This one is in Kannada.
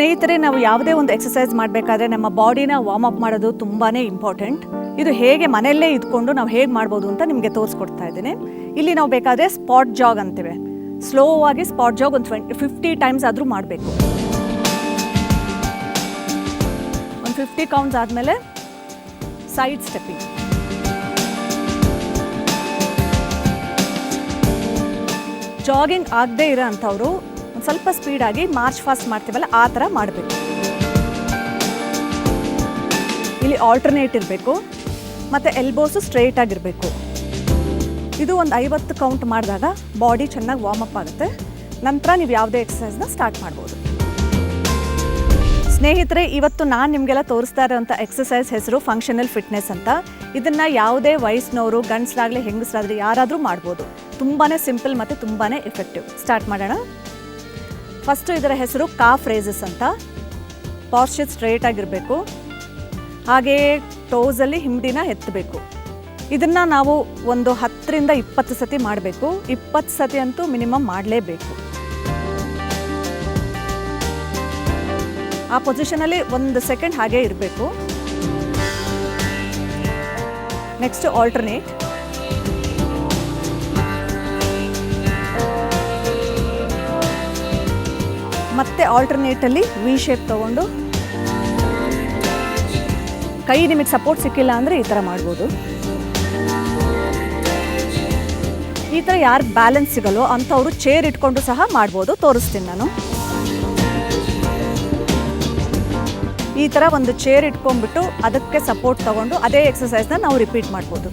ಸ್ನೇಹಿತರೆ, ನಾವು ಯಾವುದೇ ಒಂದು ಎಕ್ಸಸೈಸ್ ಮಾಡಬೇಕಾದ್ರೆ ನಮ್ಮ ಬಾಡಿನ ವಾರ್ಮ್ ಅಪ್ ಮಾಡೋದು ತುಂಬಾ ಇಂಪಾರ್ಟೆಂಟ್. ಇದು ಹೇಗೆ ಮನೆಯಲ್ಲೇ ಇದ್ಕೊಂಡು ನಾವು ಹೇಗೆ ಮಾಡ್ಬೋದು ಅಂತ ನಿಮಗೆ ತೋರಿಸ್ಕೊಡ್ತಾ ಇದ್ದೀನಿ. ಇಲ್ಲಿ ನಾವು ಬೇಕಾದರೆ ಸ್ಪಾಟ್ ಜಾಗ್ ಅಂತೀವಿ. ಸ್ಲೋ ಆಗಿ ಸ್ಪಾಟ್ ಜಾಗ್ ಒಂದು 50 ಟೈಮ್ಸ್ ಆದರೂ ಮಾಡಬೇಕು. ಒಂದು 50 ಕೌಂಟ್ಸ್ ಆದಮೇಲೆ ಸೈಡ್ ಸ್ಟೆಪ್ಪಿಂಗ್. ಜಾಗಿಂಗ್ ಆಗದೇ ಇರೋ ಅಂಥವ್ರು ಒಂದು ಸ್ವಲ್ಪ ಸ್ಪೀಡಾಗಿ ಮಾರ್ಚ್ ಫಾಸ್ಟ್ ಮಾಡ್ತೀವಲ್ಲ ಆ ಥರ ಮಾಡಬೇಕು. ಇಲ್ಲಿ ಆಲ್ಟರ್ನೇಟ್ ಇರಬೇಕು ಮತ್ತು ಎಲ್ಬೋಸು ಸ್ಟ್ರೈಟ್ ಆಗಿರಬೇಕು. ಇದು ಒಂದು 50 ಕೌಂಟ್ ಮಾಡಿದಾಗ ಬಾಡಿ ಚೆನ್ನಾಗಿ ವಾರ್ಮ್ ಅಪ್ ಆಗುತ್ತೆ. ನಂತರ ನೀವು ಯಾವುದೇ ಎಕ್ಸಸೈಸ್ನ ಸ್ಟಾರ್ಟ್ ಮಾಡ್ಬೋದು. ಸ್ನೇಹಿತರೆ, ಇವತ್ತು ನಾನು ನಿಮಗೆಲ್ಲ ತೋರಿಸ್ತಾ ಇರೋಂಥ ಎಕ್ಸಸೈಸ್ ಹೆಸರು ಫಂಕ್ಷನಲ್ ಫಿಟ್ನೆಸ್ ಅಂತ. ಇದನ್ನು ಯಾವುದೇ ವಯಸ್ಸಿನವರು, ಗಂಡಸರಾಗಲಿ ಹೆಂಗಸರಾಗಲಿ ಯಾರಾದರೂ ಮಾಡ್ಬೋದು. ತುಂಬಾ ಸಿಂಪಲ್ ಮತ್ತು ತುಂಬಾ ಎಫೆಕ್ಟಿವ್. ಸ್ಟಾರ್ಟ್ ಮಾಡೋಣ. ಫಸ್ಟು ಇದರ ಹೆಸರು ಕಾಫ್ ರೇಸಸ್ ಅಂತ. ಪಾಸ್ಚರ್ ಸ್ಟ್ರೈಟ್ ಆಗಿರಬೇಕು. ಹಾಗೆಯೇ ಟೋಸಲ್ಲಿ ಹಿಂಬದಿನ ಎತ್ತಬೇಕು. ಇದನ್ನು ನಾವು ಒಂದು 10 ರಿಂದ 20 ಸತಿ ಮಾಡಬೇಕು. 20 ಸತಿ ಅಂತೂ ಮಿನಿಮಮ್ ಮಾಡಲೇಬೇಕು. ಆ ಪೊಸಿಷನಲ್ಲಿ 1 ಸೆಕೆಂಡ್ ಹಾಗೇ ಇರಬೇಕು. Next alternate. ಮತ್ತೆ ಆಲ್ಟರ್ನೇಟಲ್ಲಿ ವಿ ಶೇಪ್ ತೊಗೊಂಡು, ಕೈ ನಿಮಗೆ ಸಪೋರ್ಟ್ ಸಿಕ್ಕಿಲ್ಲ ಅಂದರೆ ಈ ಥರ ಮಾಡ್ಬೋದು. ಈ ಥರ ಯಾರು ಬ್ಯಾಲೆನ್ಸ್ ಸಿಗಲ್ಲೋ ಅಂಥವರು ಚೇರ್ ಇಟ್ಕೊಂಡು ಸಹ ಮಾಡ್ಬೋದು. ತೋರಿಸ್ತೀನಿ ನಾನು. ಈ ಥರ ಒಂದು ಚೇರ್ ಇಟ್ಕೊಂಡ್ಬಿಟ್ಟು ಅದಕ್ಕೆ ಸಪೋರ್ಟ್ ತೊಗೊಂಡು ಅದೇ ಎಕ್ಸಸೈಸ್ನ ನಾವು ರಿಪೀಟ್ ಮಾಡ್ಬೋದು.